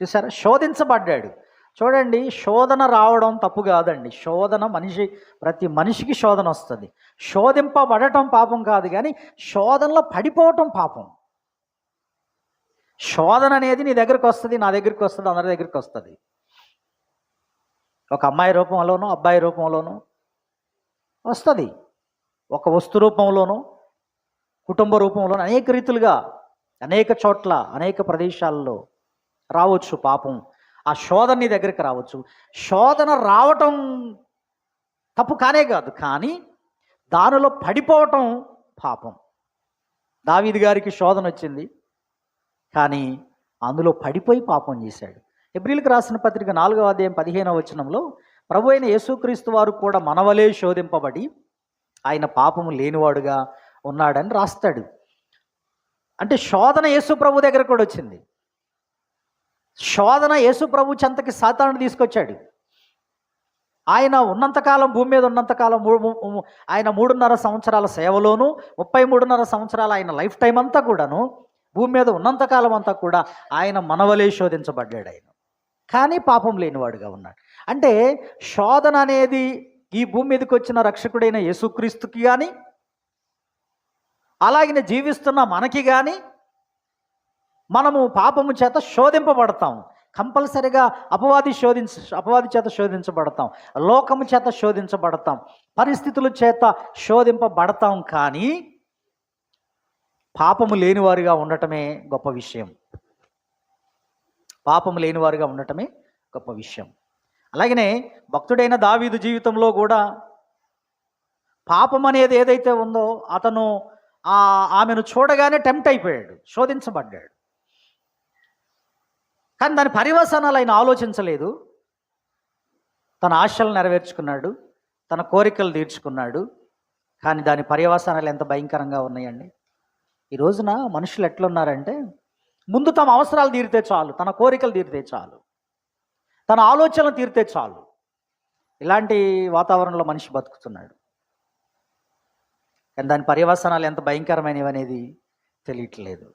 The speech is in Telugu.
చూసారా, శోధించబడ్డాడు. చూడండి, శోధన రావడం తప్పు కాదండి. ప్రతి మనిషికి శోధన వస్తుంది. శోధింపబడటం పాపం కాదు, కానీ శోధనలో పడిపోవటం పాపం. శోధన అనేది నీ దగ్గరికి వస్తుంది, నా దగ్గరికి వస్తుంది, అందరి దగ్గరికి వస్తుంది. ఒక అమ్మాయి రూపంలోనూ, అబ్బాయి రూపంలోనూ వస్తుంది. ఒక వస్తు రూపంలోనూ, కుటుంబ రూపంలోనూ, అనేక రీతులుగా, అనేక చోట్ల, అనేక ప్రదేశాల్లో రావచ్చు పాపం. ఆ శోధన నీ దగ్గరికి రావచ్చు. శోధన రావటం తప్పు కానే కాదు, కానీ దానిలో పడిపోవటం పాపం. దావీదు గారికి శోధన వచ్చింది, కానీ అందులో పడిపోయి పాపం చేశాడు. హెబ్రీయులకు రాసిన పత్రిక 4వ అధ్యాయం 15వ వచనంలో ప్రభు అయిన యేసుక్రీస్తు వారు కూడా మనవలే శోధింపబడి ఆయన పాపము లేనివాడుగా ఉన్నాడని రాస్తాడు. అంటే శోధన యేసు ప్రభు దగ్గర కూడా వచ్చింది. శోధన యేసు ప్రభు చెంతకి సాతానుడు తీసుకొచ్చాడు. ఆయన ఉన్నంతకాలం, భూమి మీద ఉన్నంతకాలం, ఆయన 3.5 సంవత్సరాల సేవలోను, 33.5 సంవత్సరాల ఆయన లైఫ్ టైం అంతా కూడాను, భూమి మీద ఉన్నంతకాలం అంతా కూడా ఆయన మనవలే శోధించబడ్డాడు. ఆయన కానీ పాపం లేనివాడుగా ఉన్నాడు. అంటే శోధన అనేది ఈ భూమి మీదకి వచ్చిన రక్షకుడైన యేసుక్రీస్తుకి కానీ, అలాగే జీవిస్తున్న మనకి కానీ, మనము పాపము చేత శోధింపబడతాం. కంపల్సరిగా అపవాది చేత శోధించబడతాం, లోకము చేత శోధించబడతాం, పరిస్థితుల చేత శోధింపబడతాం. కానీ పాపము లేనివారుగా ఉండటమే గొప్ప విషయం. పాపము లేనివారుగా ఉండటమే గొప్ప విషయం. అలాగనే భక్తుడైన దావీదు జీవితంలో కూడా పాపం అనేది ఏదైతే ఉందో, అతను ఆమెను చూడగానే టెంప్ట్ అయిపోయాడు, శోధించబడ్డాడు. కానీ దాని పర్యవసానాలు ఆయన ఆలోచించలేదు. తన ఆశలు నెరవేర్చుకున్నాడు, తన కోరికలు తీర్చుకున్నాడు. కానీ దాని పర్యవసానాలు ఎంత భయంకరంగా ఉన్నాయండి. ఈ రోజున మనుషులు ఎట్లున్నారంటే, ముందు తమ అవసరాలు తీరితే చాలు, తన కోరికలు తీరితే చాలు, తన ఆలోచనలు తీరితే చాలు. ఇలాంటి వాతావరణంలో మనిషి బతుకుతున్నాడు. కానీ దాని పర్యవసానాలు ఎంత భయంకరమైనవి అనేది తెలియట్లేదు.